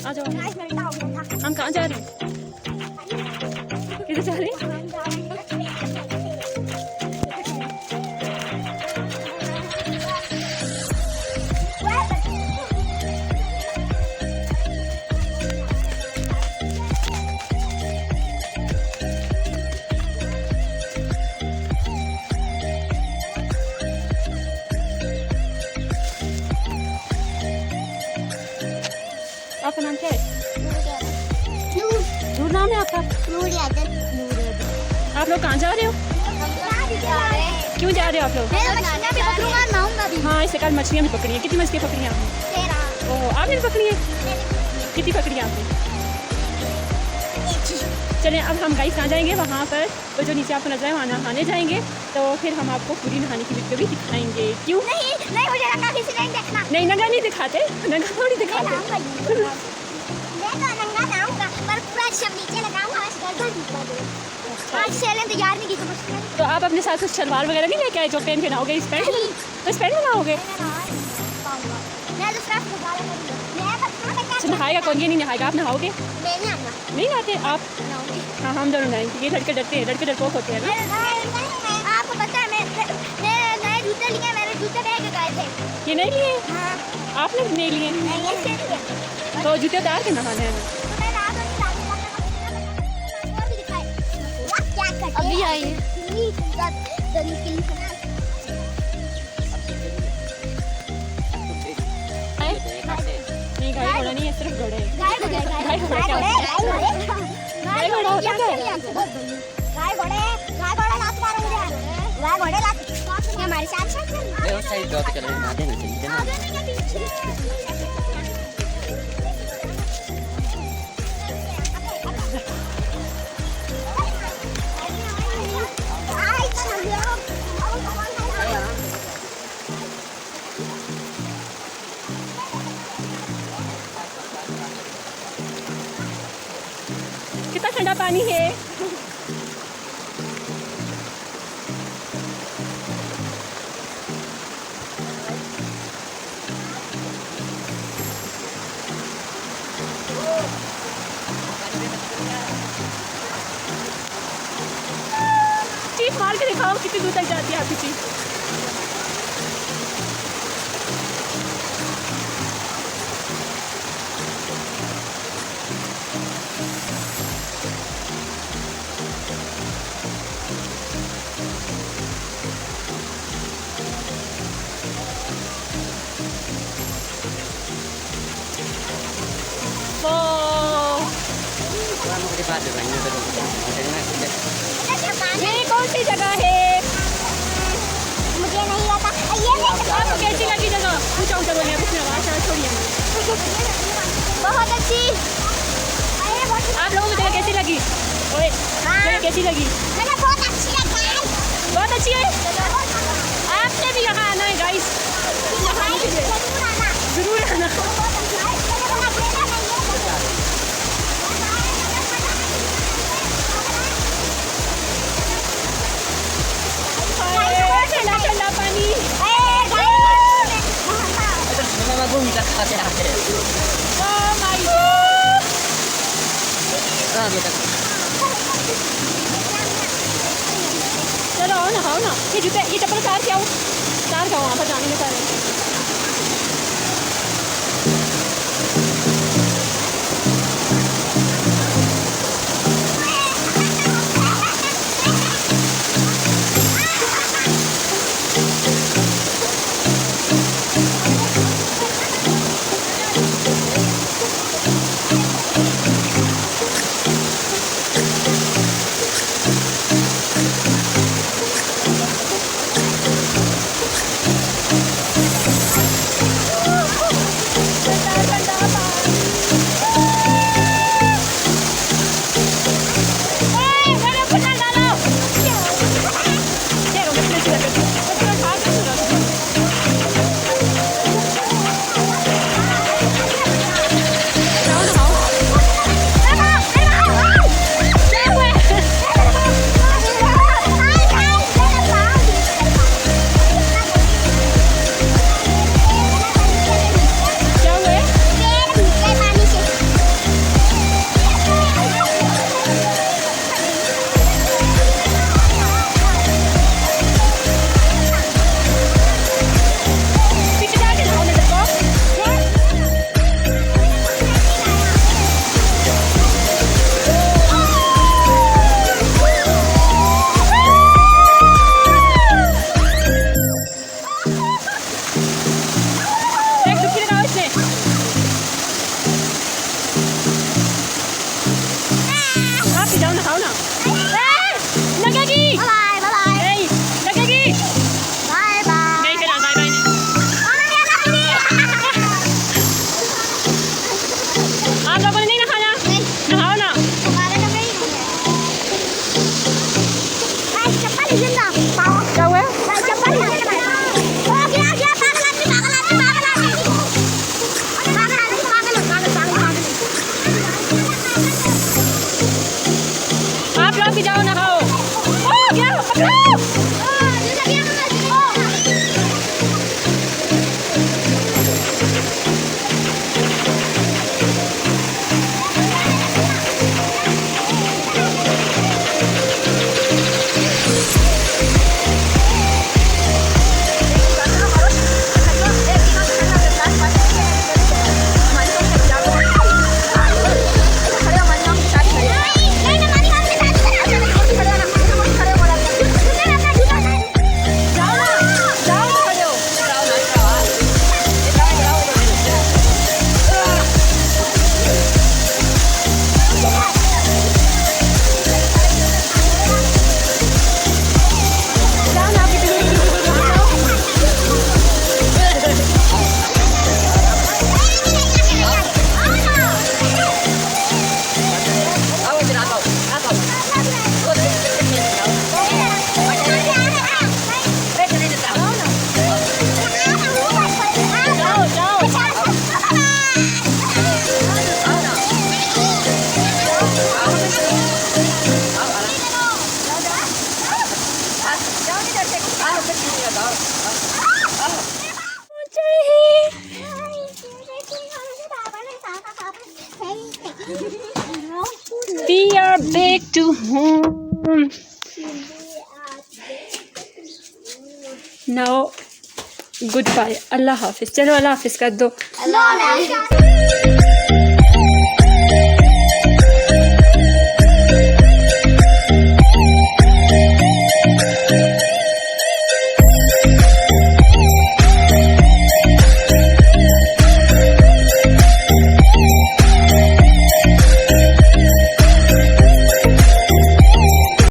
आ जाओ। हम कहाँ जा रहे हैं? किधर जा रहे हैं? आपका नाम क्या है? नूर नाम है आपका? आप लोग कहाँ जा रहे हो? क्यों जा रहे हो आप लोग? हाँ, इससे कल मछलियाँ भी पकड़ी हैं। कितनी मछलियाँ पकड़ी हैं आपने? ओह, आपने भी पकड़ी है? कितनी पकड़ी आपने? चलें, अब हम गाइस कहाँ जाएंगे? वहाँ पर वो जो नीचे आपको नजर है वहाँ नहाने जाएंगे। तो फिर हम आपको पूरी नहाने की वीडियो भी दिखाएंगे। क्यों? नहीं मुझे नंगा किसी नहीं देखना। नहीं, नंगा नहीं दिखाते, नंगा थोड़ी दिखाते। मैं तो नंगा जाऊंगा पर पूरा सब नीचे लगाऊंगा, बस गर्दन दिखा दूंगा। आज सेलें तैयार नहीं की तो मुश्किल। तो आप अपने साथ कुछ शलवार वगैरह नहीं लेके आए जो पहन के नहाओगे? इस पैंट में? तो इस पैंट में नहाओगे? मैं तो सिर्फ गुब्बारा करूंगा। मैं बस अच्छा, नहाएगा कौन? ये नहीं नहाएगा, आप नहाओगे? मैं नहीं आऊंगा। नहीं नहाते आप? हाँ, हम दोनों नहाएंगे। ये लड़के डरते हैं, लड़के डरपोक होते हैं ना। आपको पता है मैं नए जूते लिए, मैंने जूते पहन के गए थे। ये नहीं लिए? हाँ आपने भी नहीं लिए? मैं ये से लिए। तो जूते उतार के नहाना है ना? तो मैं रात में और भी दिखाए। क्या करते अभी आई है। नहीं, गाय घोड़ा नहीं है, सिर्फ घोड़े हैं। गाय घोड़ा क्या होता है? गाय घोड़ा होता है? हमारे साथ कितना ठंडा पानी है। चीख मार के दिखाओ कितनी दूर तक जाती है आपकी चीख। ये कौन सी जगह है? मुझे नहीं आता ये आपको कैसी लगी जगह? ऊंचा ऊंचा बोलिए, कुछ आवाज छोड़िए। बहुत अच्छी। आप लोगों को जगह कैसी लगी? ओए, जगह कैसी लगी? मुझे बहुत अच्छी लगी। बहुत अच्छी है। आपने भी यहाँ आना है गाइस, जरूर आना। ठंडा ठंडा पानी। Oh my God! चलो आओ ना, आओ ना। ये जूते, ये चप्पल उतार के आओ, उतार के आओ, वहाँ पर जाने में सारे। आप लोगों ने नहीं नहाना? नहाओ ना। हमारा तो नहीं है। चप्पल जिंदा क्या हुआ? चप्पल ओ गया गया पागल आदमी आप लोग भी जाओ नहाओ। ओ गया पकड़ो। We are back to home. Now, goodbye. Allah Hafiz. चलो Allah Hafiz कर दो. Allah